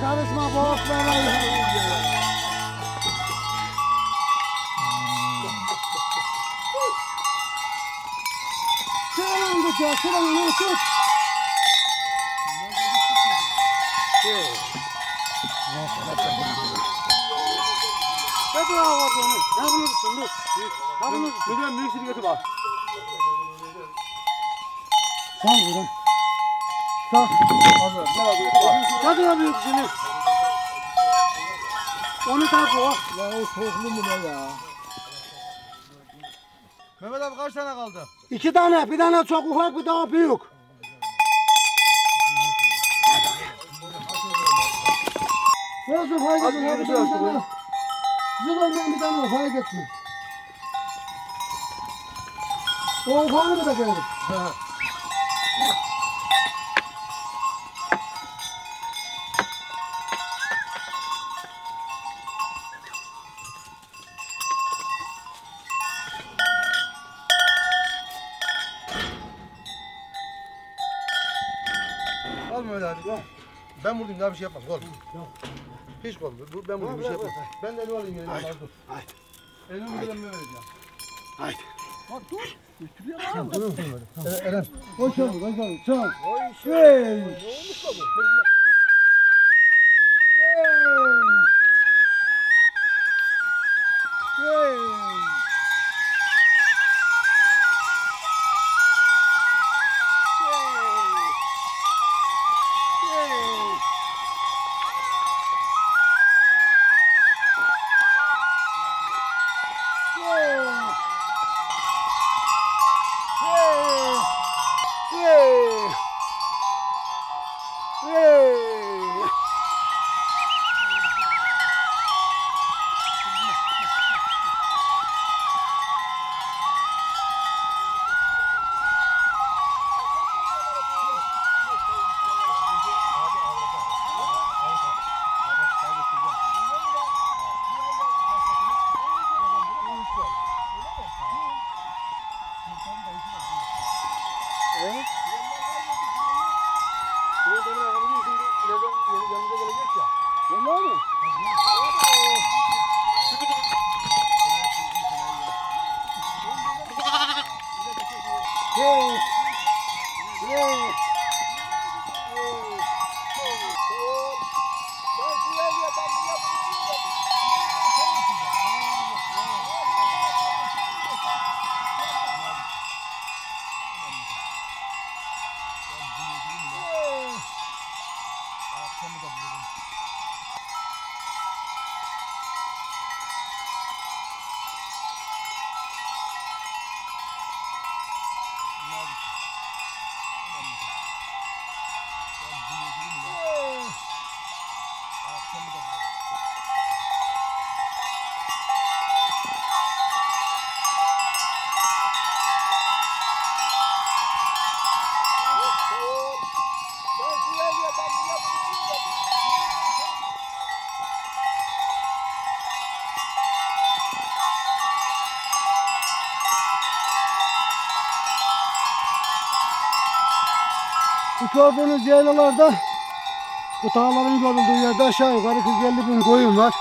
Karışma boğazlara. Sıranı tutuyor, sıranı tut. Hadi ya var bunu. Ne bulursun dur. Ne bulursun? Müdürüm büyük şirketi var. Sağ ol buradan. Sağ ol. Hadi ya büyük şimdi. Onu tak o. Ya o soğuklu mu ne ya? Mehmet abi kaç tane kaldı? 2 tane, bir tane çok ufak, bir daha büyük. Olsun fark Hadi etmiyor. yürü, Bir tane yürü. daha. Zılandan bir tane fark etmiyor. O ufağını mı da koyduk? Al Mehmet abi. Gel. Ben buradayım daha bir şey yapmaz. Gol. Hiç gol. Ben buradayım bir şey bırak, yapmaz. Ben de elimi alayım gelin. Haydi. Dur. Haydi. Elimi müdürüme vereceğim. Haydi. Eren. Hoş geldin, hoş geldin. Sağ ol. Hey. Ne olmuş da bu? Bu gördüğünüz yaylalarda, bu dağların görüldüğü yerde aşağı yukarı 40-50 bin koyun var.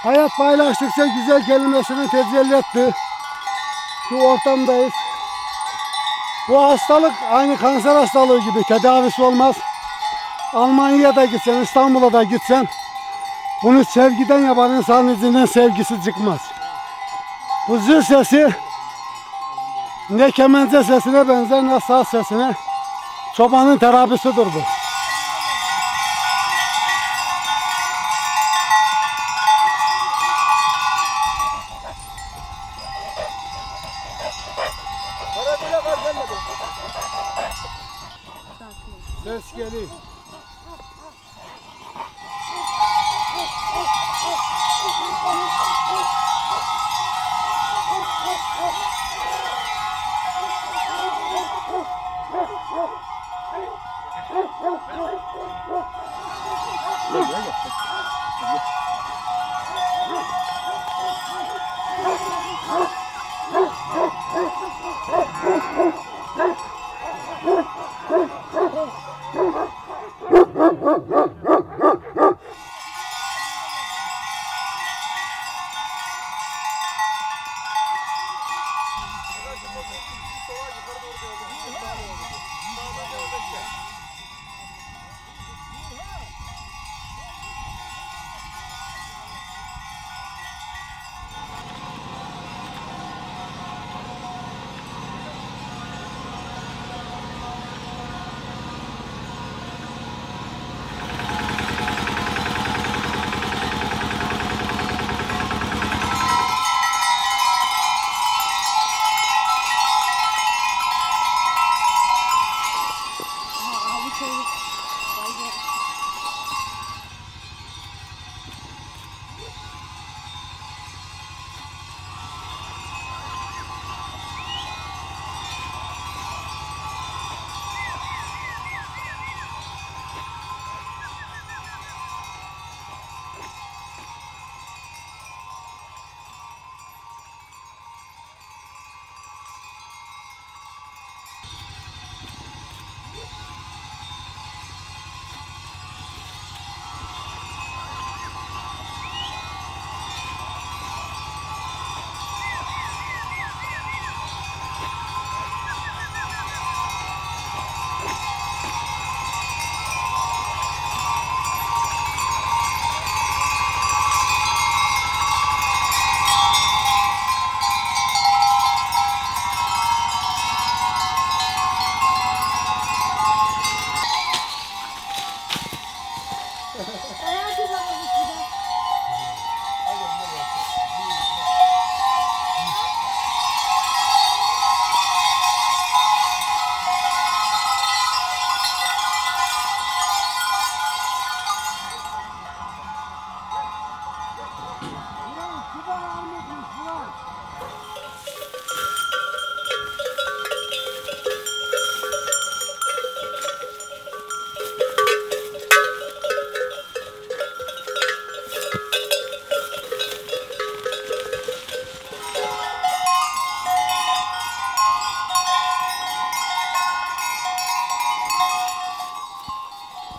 Hayat paylaştıkça güzel kelimesini tecelli etti. Şu ortamdayız. Bu hastalık aynı kanser hastalığı gibi tedavisi olmaz. Almanya'da gitsen, İstanbul'a da gitsen bunu sevgiden yapan insanın izinden sevgisi çıkmaz. Bu zil sesi ne kemençe sesine benzer ne saz sesine. Çobanın terapisidir bu. Ses geliyor.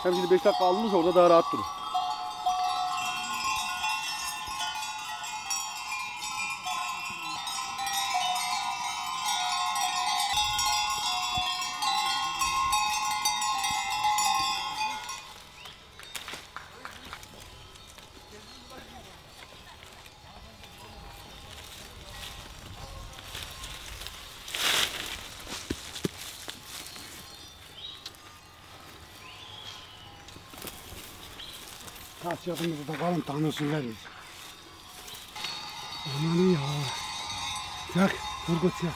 Hem şimdi 5 dakika aldınız orada daha rahat durun. Taş yakımızda da kalın tanıyorsunlar biz. Aman ya. Yak, Turgut yak.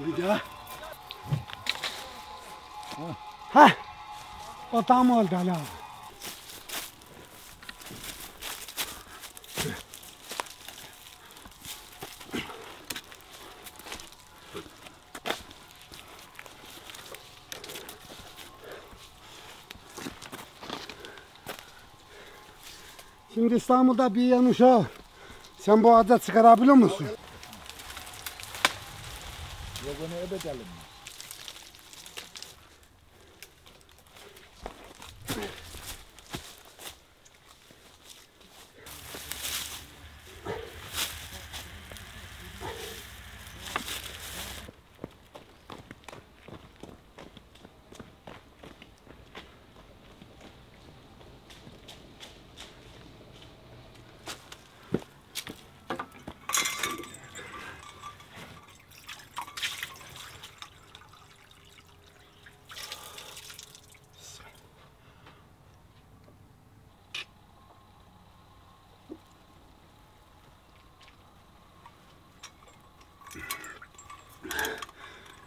Bir daha. Ha. O tam oldu hala. Şimdi İstanbul'da bir yan uşağı. Sen bu ağaca çıkarabiliyor musun? Yok onu ebedelim.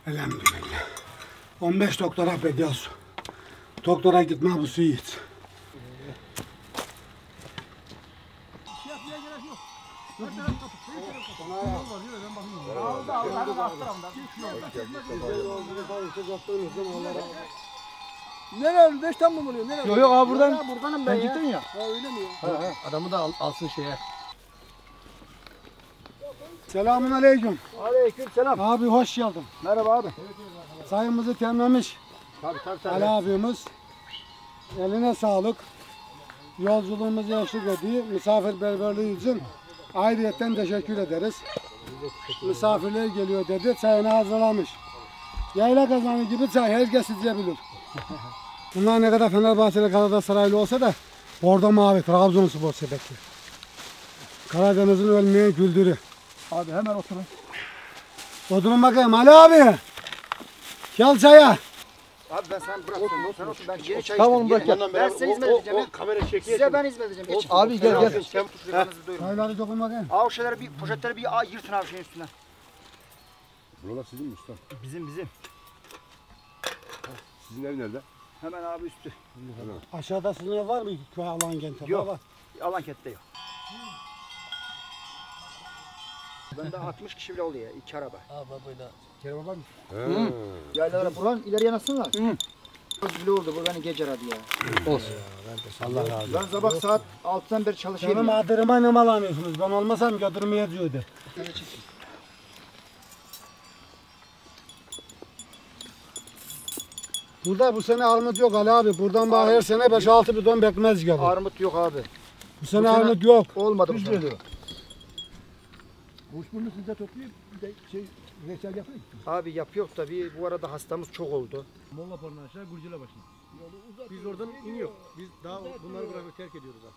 Elhamdülillah. 15 doktora bedel. Doktora gitme bu suyu iç. Nereye? 5 tam mı vuruyor? Nereye? Yok yok abi buradan. Buradanım Sen ben ya. gittin ya. Ha öyle mi ya? Adamı da alsın şeye. Selamun aleyküm. Aleyküm selam. Abi hoş geldin. Merhaba abi. Sayımızı temlemiş Tabii. Ali abimiz. Eline sağlık. Yolculuğumuzu eşlik ediyor. Misafirperverliği için ayrıyetten teşekkür ederiz. Misafirler geliyor dedi. Çayını hazırlamış. Yayla kazanı gibi çay herkes içebilir. Bunlar ne kadar Fenerbahçeli Galatasaraylı olsa da bordo mavi Trabzonspor sepeti. Karadeniz'in ölmeyen güldürü. Abi hemen oturun. Oturun bakayım Ali abi. Gel çaya. Abi ben sen bırak. Sen otur ben yeni çay Tamam içtim. bırak. Ben size hizmet edeceğim. kamera çekiyor. Size ben hizmet edeceğim. Geç. Abi gel. Sen tut şuralarınızı doyurun. Çayları dokun bakayım. Al o şeyleri bir poşetleri bir yırtın abi şeyin üstüne. Buralar sizin mi usta? Bizim. Sizin ev nerede? Hemen abi üstü. Aşağıda sizin ev var mı? Köy alan gente. Yok. Var. Alanket'te yok. Bende 60 kişi bile oluyor. 2 araba. Yaylalara buran ileri yanasınlar. Bile oldu bu beni gece aradı ya. Olsun. Allah razı olsun. Ben sabah saat 6'dan beri çalışıyorum. Benim ya. adırıma ne mal alıyorsunuz? Ben olmasam götürmeye diyordu. Burada bu sene armut yok Ali abi. Buradan bak her sene 5-6 bidon bekmez geliyor. Armut yok abi. Bu sene sene- armut yok. Olmadı bu sene. Kuşburnu sizde toplayıp bir de reçel yapayım. Abi yapıyor tabii. Bu arada hastamız çok oldu. Molla Por'dan aşağı Gurcula başına. Biz oradan iniyor. Biz daha bunları bırakıp terk ediyoruz ha.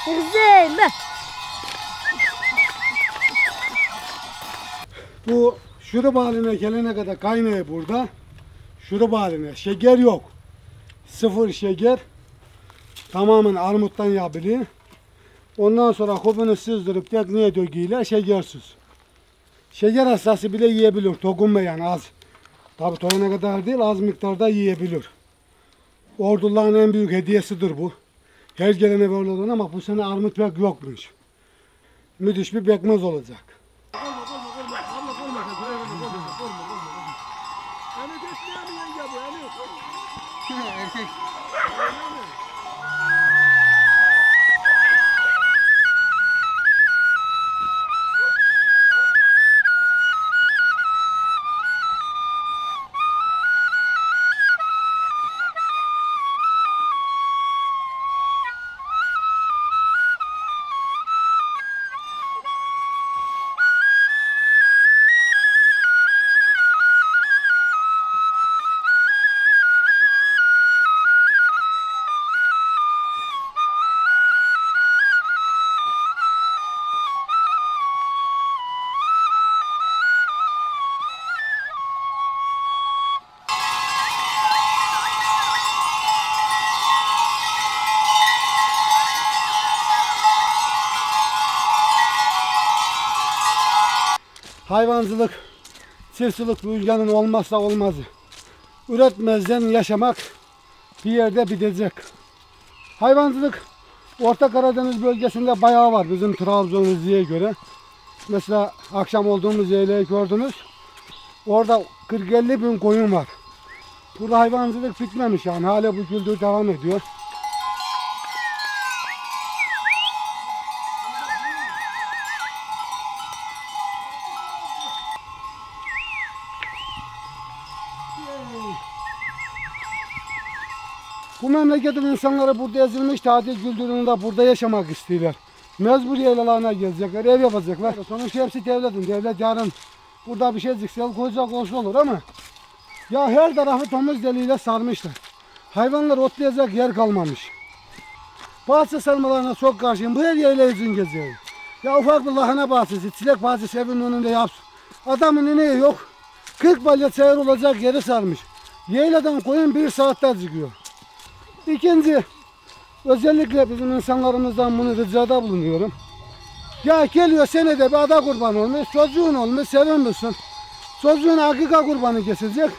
Kızım. Bu şurup haline gelene kadar kaynıyor burada. Şurup haline. Şeker yok. Sıfır şeker. Tamamen armuttan yapılıyor. Ondan sonra kubunu sızdırıp tekneye döküyle şekersiz. Şeker hastası bile yiyebilir. Dokunmayan az. Tabi doyana kadar değil az miktarda yiyebilir. Orduların en büyük hediyesidir bu. Her gelene böyle olur ama bu sene armut pek yokmuş. Müthiş bir pekmez olacak. hayvancılık, çiftçilik bu ülkenin olmazsa olmazı. Üretmezden yaşamak bir yerde bitecek. Hayvancılık Orta Karadeniz bölgesinde bayağı var bizim Trabzon Rize'ye göre. Mesela akşam olduğumuz yaylayı gördünüz. Orada 40-50 bin koyun var. Burada hayvancılık bitmemiş yani. Hala bu kültür devam ediyor. Bu memleketin insanları burada ezilmiş, tatil kültüründe burada yaşamak istiyorlar. Mecbur yaylalarına gelecekler, ev yapacaklar. Sonuçta hepsi devletin. Devlet yarın burada bir şey dikse koyacak olsa olur ama ya her tarafı domuz deliğiyle sarmışlar. Hayvanlar otlayacak yer kalmamış. Bahçe sarmalarına çok karşıyım. Bu her yayla için geziyorum. Ya ufak bir lahana bahçesi, çilek bahçesi evinin önünde yapsın. Adamın ineği yok. 40 balya çayır olacak yeri sarmış. Yayladan koyun 1 saatte çıkıyor. İkinci, özellikle bizim insanlarımızdan bunu ricada bulunuyorum. Ya geliyor senede bir ada kurban olmuş, çocuğun olmuş, sevinmişsin. Çocuğun akika kurbanı kesilecek.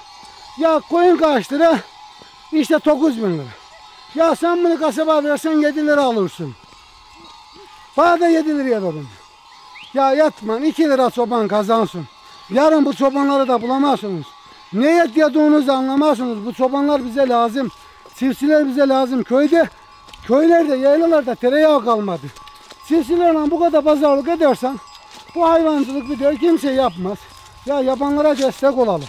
Ya koyun kaç lira? İşte 9 bin lira. Ya sen bunu kasaba versen 7 lira alırsın. Bana da 7 liraya verin. Ya yatman 2 lira çoban kazansın. Yarın bu çobanları da bulamazsınız. Ne et yediğinizi anlamazsınız. Bu çobanlar bize lazım. Çiftçiler bize lazım. Köylerde, yaylalarda tereyağı kalmadı. Çiftçilerle bu kadar pazarlık edersen bu hayvancılık bir de kimse yapmaz. Ya yapanlara destek olalım.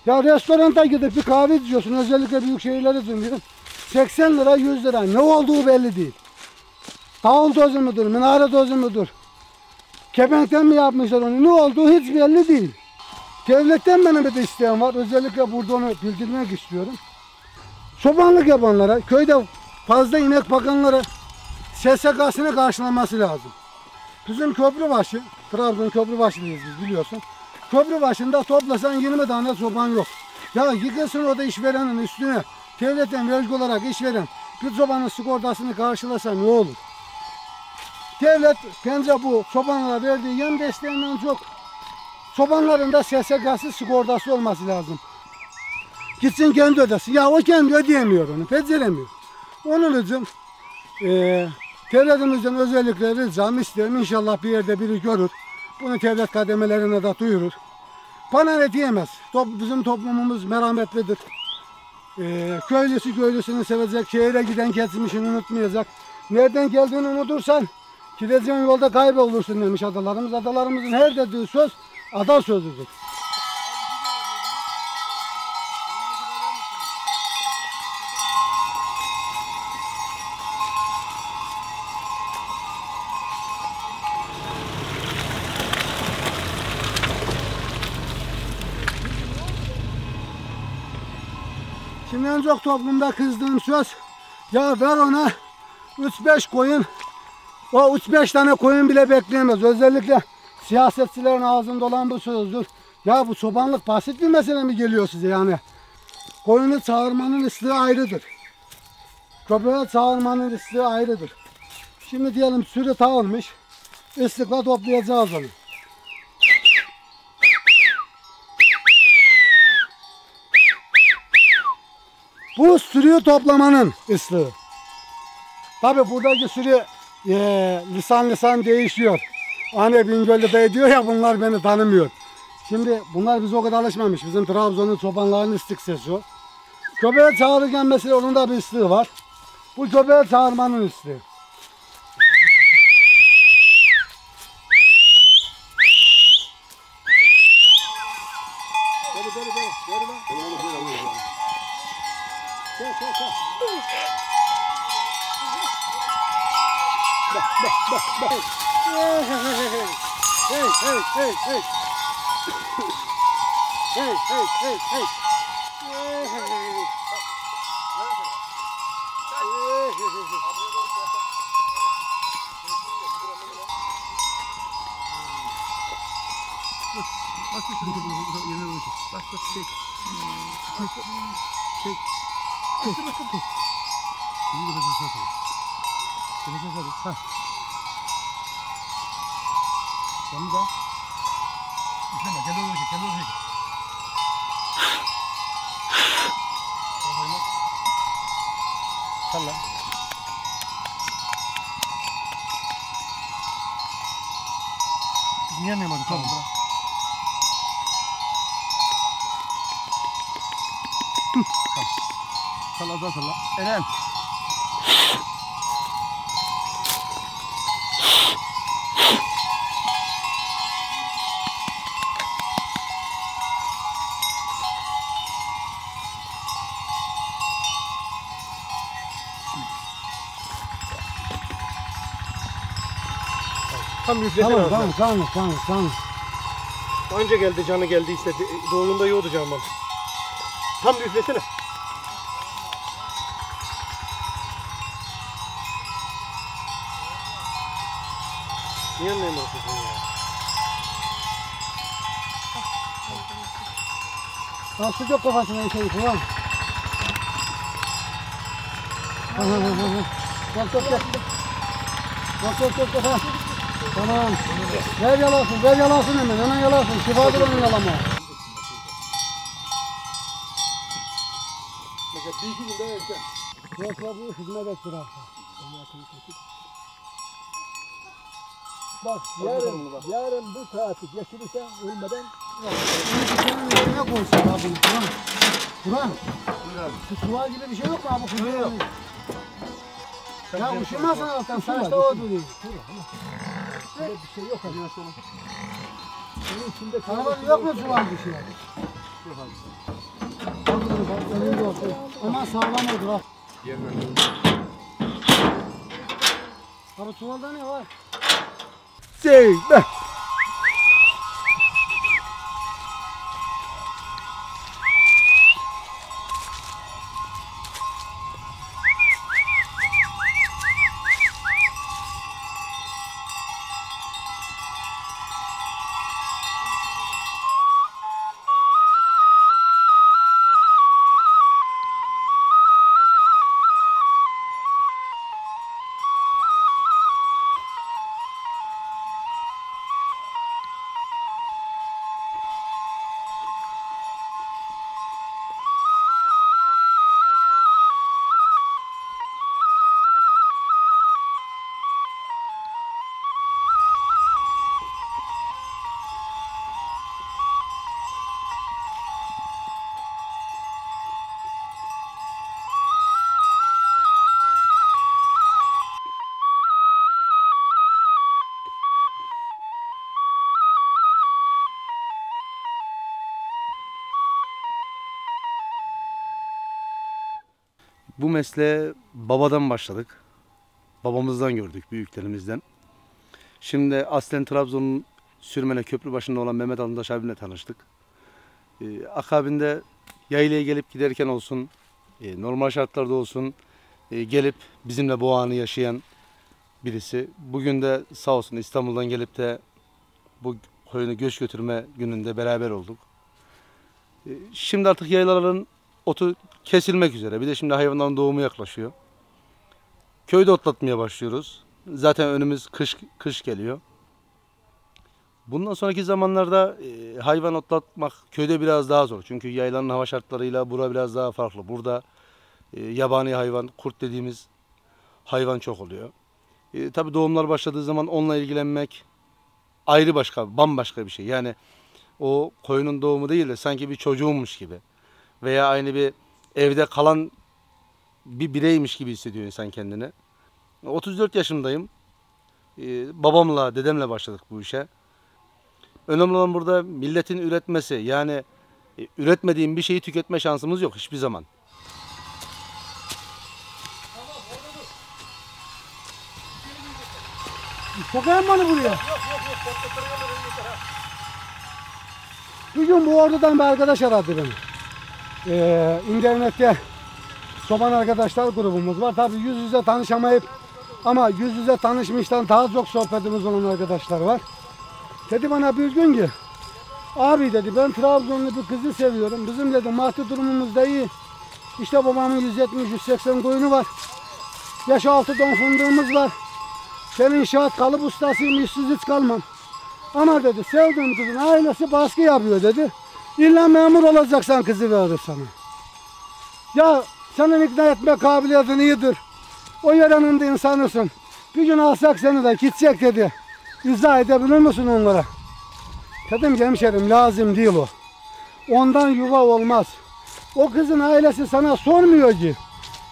Ya restoranta gidip bir kahve içiyorsun, özellikle büyük şehirler için gidip 80 lira 100 lira ne olduğu belli değil. Davul tozu mudur, minare tozu mudur? Kepenkten mi yapmışlar onu? Ne olduğu hiç belli değil. Devletten benim bir de isteğim var. Özellikle burada onu bildirmek istiyorum. Çobanlık yapanlara, köyde fazla inek bakanlara SSK'sını karşılaması lazım. Bizim Köprübaşı, Trabzon Köprübaşı'lıyız biz biliyorsun. Köprübaşı'nda toplasan 20 tane çoban yok. Ya yıkılsın orada işverenin üstüne, devletten vergi olarak işveren bir çobanın sigortasını karşılasa ne olur? Devlet bence bu çobanlara verdiği yem desteğinden çok çobanların da SSK'sı sigortası olması lazım. Gitsin kendi ödesin. Ya o kendi ödeyemiyor onu, beceremiyor. Onun için devletimizden özellikle ricam isterim. İnşallah bir yerde biri görür. Bunu devlet kademelerine de duyurur. Bana ne diyemez. Bizim toplumumuz merhametlidir. Köylüsünü sevecek, şehire giden geçmişini unutmayacak. Nereden geldiğini unutursan gideceğin yolda kaybolursun demiş adalarımız. Adalarımızın her dediği söz ada sözüdür. Şimdi en çok toplumda kızdığım söz, ya ver ona 3-5 koyun, o 3-5 tane koyun bile bekleyemez. Özellikle siyasetçilerin ağzında olan bu sözdür. Ya bu çobanlık basit bir mesele mi geliyor size yani? Koyunu çağırmanın ıslığı ayrıdır. Köpeğe çağırmanın ıslığı ayrıdır. Şimdi diyelim sürü tağılmış, ıslıkla toplayacağız onu. Bu sürüyü toplamanın ıslığı. Tabi buradaki sürü lisan değişiyor. Hani Bingöl'de Bey diyor ya bunlar beni tanımıyor. Şimdi bunlar bize o kadar alışmamış. Bizim Trabzon'un çobanlarının ıslık sesi o. Köpeğe çağırırken mesela onun da bir ıslığı var. Bu köpeğe çağırmanın ıslığı. Salla. Niye anlayamadım? Tamam bırak. Salla daha salla. Eren. Tam üflesene Tamam. Anca geldi canı geldi işte. Doğduğunda yoğdu canım bana. Tam üflesene. Niye anlayamıyorsun sen ya? Nasıl yok kafasına şey falan. Yok kafa. Tamam. Ver yalasın hemen yalasın. Şifadır onun yalama. Mesela bir iki günde erken. Yok bu hizmet ettir abi. Bak yarın bu saati geçirirsen ölmeden Ne koysun abi? Kur'an. Kutuva gibi bir şey yok mu abi? Kutuva yok. Ya üşümezsin alttan. Saçta o duruyor. bir şey yok. Hadi nasıl olur? Bunun içinde Arabanın yok mu çuval bir şey? yok abi. Bak önünde olsun. Ama sağlam olur ha. Abi çuvalda ne var? Zeynep. Bu mesleğe babadan başladık. Babamızdan gördük, büyüklerimizden. Şimdi aslen Trabzon'un Sürmene köprü başında olan Mehmet Alındaş abimle tanıştık. Akabinde yaylaya gelip giderken olsun, normal şartlarda olsun gelip bizimle bu anı yaşayan birisi. Bugün de sağ olsun İstanbul'dan gelip de bu koyunu göç götürme gününde beraber olduk. Şimdi artık yaylaların otu kesilmek üzere. Bir de şimdi hayvanların doğumu yaklaşıyor. Köyde otlatmaya başlıyoruz. Zaten önümüz kış geliyor. Bundan sonraki zamanlarda hayvan otlatmak köyde biraz daha zor. Çünkü yaylanın hava şartlarıyla bura biraz daha farklı. Burada yabani hayvan, kurt dediğimiz hayvan çok oluyor. Tabii doğumlar başladığı zaman onunla ilgilenmek ayrı bambaşka bir şey. Yani o koyunun doğumu değil de sanki bir çocuğunmuş gibi. Veya aynı bir evde kalan bir bireymiş gibi hissediyor insan kendini. 34 yaşındayım. Babamla, dedemle başladık bu işe. Önemli olan burada milletin üretmesi. Yani üretmediğim bir şeyi tüketme şansımız yok hiçbir zaman. Sokayım bana buraya. Bir gün bu ordudan bir arkadaş aradı beni. İnternette Çoban Arkadaşlar grubumuz var. Tabii yüz yüze tanışamayıp ama yüz yüze tanışmıştan daha çok sohbetimiz olan arkadaşlar var. Dedi bana bir gün ki Abi dedi ben Trabzonlu bir kızı seviyorum. Bizim dedi maddi durumumuz da iyi. İşte babamın 170-180 koyunu var. Yaş altı don fındığımız var. Ben inşaat kalıp ustasıyım, işsiz hiç kalmam. Ama dedi sevdiğim kızın ailesi baskı yapıyor dedi. İlla memur olacaksan kızı verir sana. Ya senin ikna etme kabiliyetin iyidir. O yerenin de insanısın. Bir gün alsak seni de gidecek dedi. İzah edebilir misin onlara? Dedim ki hemşerim lazım değil o. Ondan yuva olmaz. O kızın ailesi sana sormuyor ki.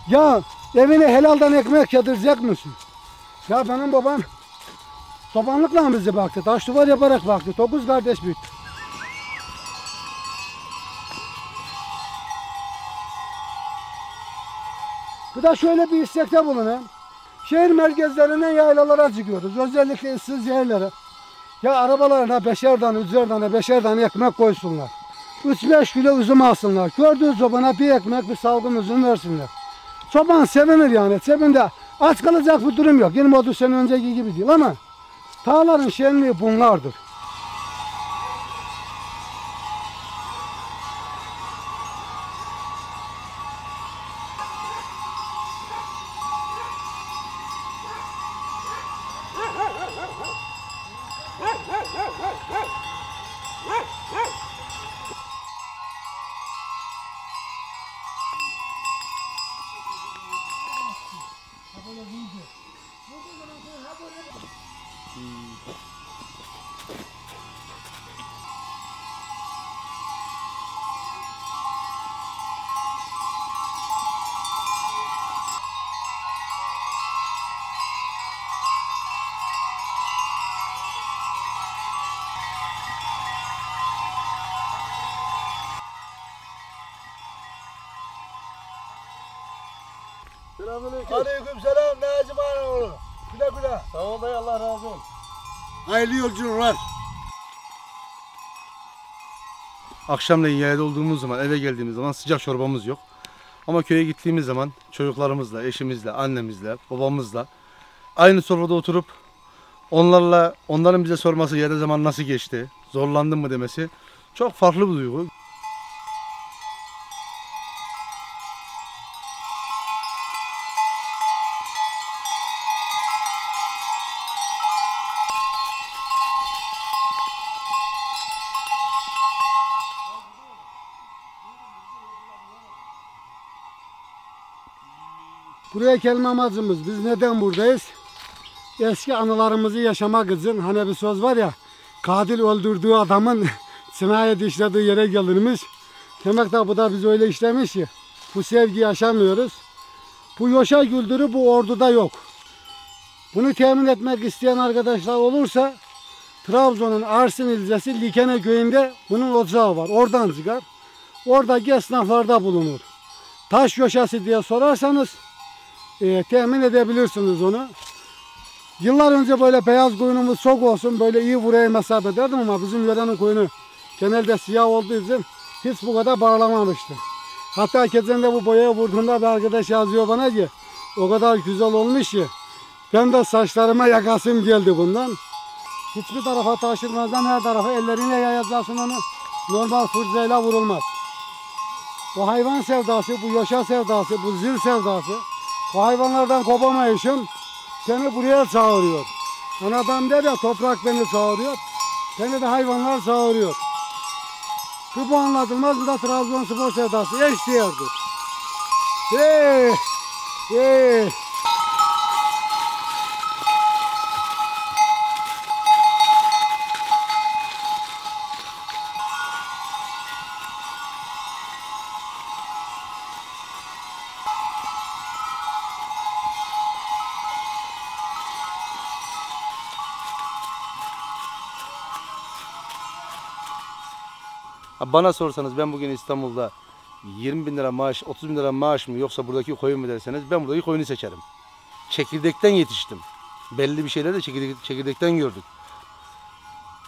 Ya evine helaldan ekmek yedirecek misin? Ya benim babam çobanlıkla bizi baktı. Taş duvar yaparak baktı. 9 kardeş büyüttü. Bir de şöyle bir istekte bulunayım. Şehir merkezlerinden yaylalara çıkıyoruz. Özellikle ıssız yerlere. Ya arabalarına beşer tane, üçer tane, beşer tane ekmek koysunlar. 3-5 kilo üzüm alsınlar. Gördüğü çobana bir ekmek, bir salgın üzüm versinler. Çoban sevinir yani. Cebinde aç kalacak bir durum yok. 20-30 sene önceki gibi değil ama tarlaların şenliği bunlardır. Selamünaleyküm. Aleykümselam Nazım Ağaoğlu. Güle güle. Sağ ol dayı, Allah razı olsun. Hayırlı yolculuklar. Akşamleyin yaylada olduğumuz zaman, eve geldiğimiz zaman sıcak çorbamız yok. Ama köye gittiğimiz zaman çocuklarımızla, eşimizle, annemizle, babamızla aynı sofrada oturup onların bize sorması yerde zaman nasıl geçti, zorlandın mı demesi çok farklı bir duygu. Buraya gelme amacımız, biz neden buradayız? Eski anılarımızı yaşamak için, hani bir söz var ya, katil öldürdüğü adamın cinayet işlediği yere gelirmiş. Demek ki bu da biz öyle işlemiş ki, bu sevgi yaşamıyoruz. Bu Yoşa Güldürü bu orduda yok. Bunu temin etmek isteyen arkadaşlar olursa, Trabzon'un Arsin ilçesi Likene köyünde bunun ocağı var. Oradan çıkar. Oradaki esnaflarda bulunur. Taş yoşası diye sorarsanız, temin edebilirsiniz onu. Yıllar önce böyle beyaz koyunumuz çok olsun, böyle iyi vurayım hesap ederdim ama bizim yörenin koyunu genelde siyah olduğu için hiç bu kadar bağlamamıştı. Hatta geçen de bu boyaya vurduğunda bir arkadaş yazıyor bana ki o kadar güzel olmuş ki ben de saçlarıma yakasım geldi bundan. Hiçbir tarafa taşırmazdan her tarafa elleriyle yayacaksın onu. Normal fırzayla vurulmaz. Bu hayvan sevdası, bu yaşa sevdası, bu zil sevdası. Bu hayvanlardan kopamayışım seni buraya çağırıyor. Anadan der ya toprak beni çağırıyor. Seni de hayvanlar çağırıyor. Bu anlatılmaz, bu da Trabzonspor sevdası. Eşdeğerdir. Hey! Hey! Bana sorsanız ben bugün İstanbul'da 20 bin lira maaş, 30 bin lira maaş mı yoksa buradaki koyun mu derseniz ben buradaki koyunu seçerim. Çekirdekten yetiştim. Belli bir şeyler de çekirdekten gördük.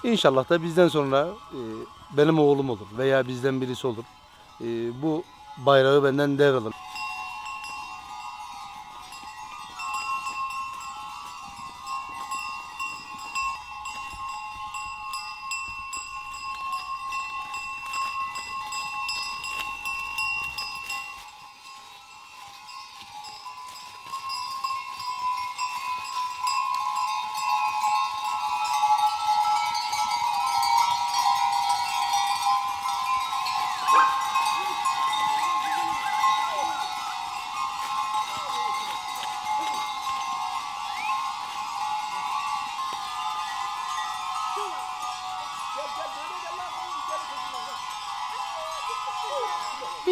İnşallah da bizden sonra benim oğlum olur veya bizden birisi olur. Bu bayrağı benden devralır.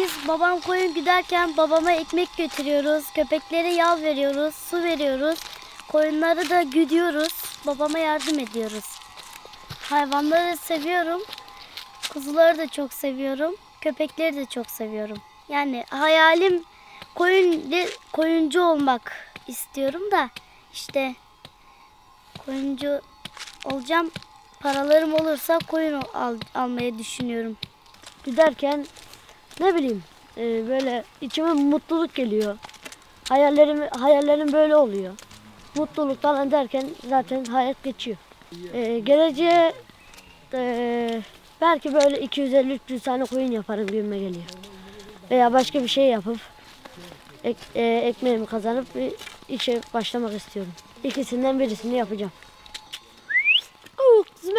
biz babam koyun giderken babama ekmek götürüyoruz. Köpeklere yal veriyoruz, su veriyoruz. Koyunları da güdüyoruz. Babama yardım ediyoruz. Hayvanları seviyorum. Kuzuları da çok seviyorum. Köpekleri de çok seviyorum. Yani hayalim koyuncu olmak istiyorum da işte koyuncu olacağım. Paralarım olursa koyun almayı düşünüyorum. Giderken ne bileyim böyle içime mutluluk geliyor. Hayallerim böyle oluyor. Mutluluktan derken zaten hayat geçiyor. Geleceğe belki böyle 250-300 tane koyun yaparım gibime geliyor. Veya başka bir şey yapıp ekmeğimi kazanıp bir işe başlamak istiyorum. İkisinden birisini yapacağım. Kızım.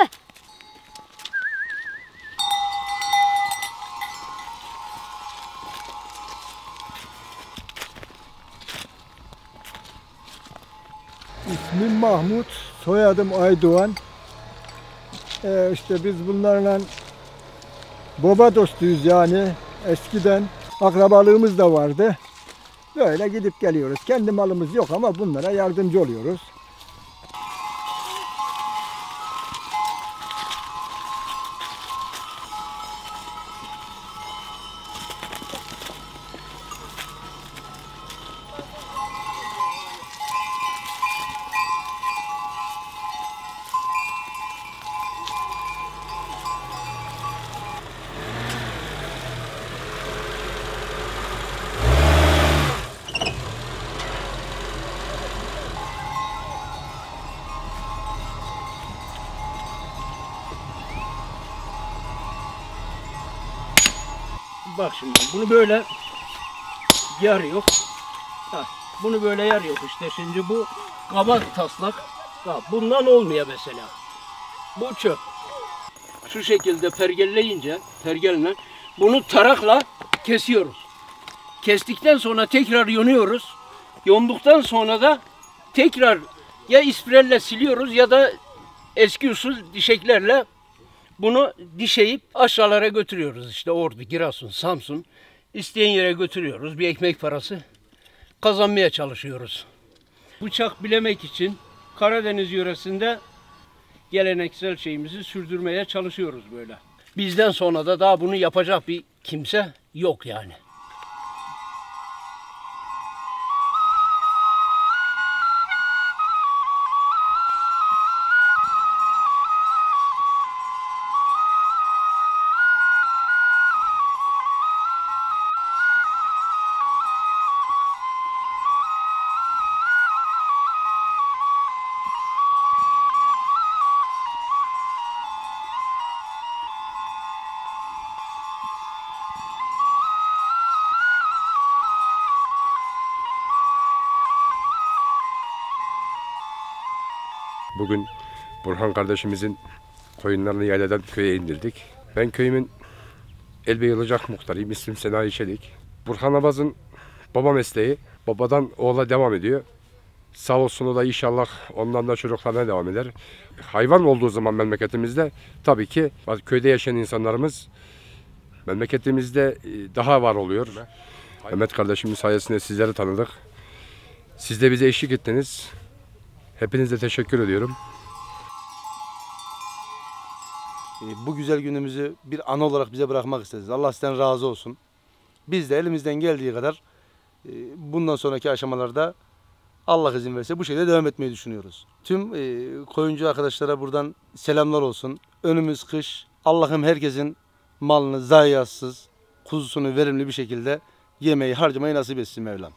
İsmim Mahmut, soyadım Aydoğan. İşte biz bunlarla baba dostuyuz yani. Eskiden akrabalığımız da vardı. Böyle gidip geliyoruz. Kendi malımız yok ama bunlara yardımcı oluyoruz. Bak şimdi bunu böyle yarıyor. Ha, bunu böyle yarıyor işte. Şimdi bu kabak taslak. Ha, bundan olmuyor mesela. Bu çöp. Şu şekilde pergelle bunu tarakla kesiyoruz. Kestikten sonra tekrar yonuyoruz. Yonduktan sonra da tekrar ya ispirelle siliyoruz ya da eski usul dişeklerle bunu dişeyip aşağılara götürüyoruz. İşte Ordu, Giresun, Samsun isteyen yere götürüyoruz. Bir ekmek parası kazanmaya çalışıyoruz. Bıçak bilemek için Karadeniz yöresinde geleneksel şeyimizi sürdürmeye çalışıyoruz böyle. Bizden sonra da daha bunu yapacak bir kimse yok yani. Bugün Burhan kardeşimizin koyunlarını yayladan köye indirdik. Ben köyümün Elbeyılacak muhtarıyım. İsmim Senayi Çelik. Burhan Abaz'ın baba mesleği babadan oğula devam ediyor. Sağ olsun o da inşallah ondan da çocuklarına devam eder. Hayvan olduğu zaman memleketimizde tabii ki köyde yaşayan insanlarımız memleketimizde daha var oluyor. Mehmet kardeşimin sayesinde sizleri tanıdık. Siz de bize eşlik ettiniz. Hepinize teşekkür ediyorum. Bu güzel günümüzü bir ana olarak bize bırakmak istediniz. Allah sizden razı olsun. Biz de elimizden geldiği kadar bundan sonraki aşamalarda Allah izin verirse bu şekilde devam etmeyi düşünüyoruz. Tüm koyuncu arkadaşlara buradan selamlar olsun. Önümüz kış. Allah'ım herkesin malını zayiatsız, kuzusunu verimli bir şekilde yemeyi, harcamayı nasip etsin Mevlam.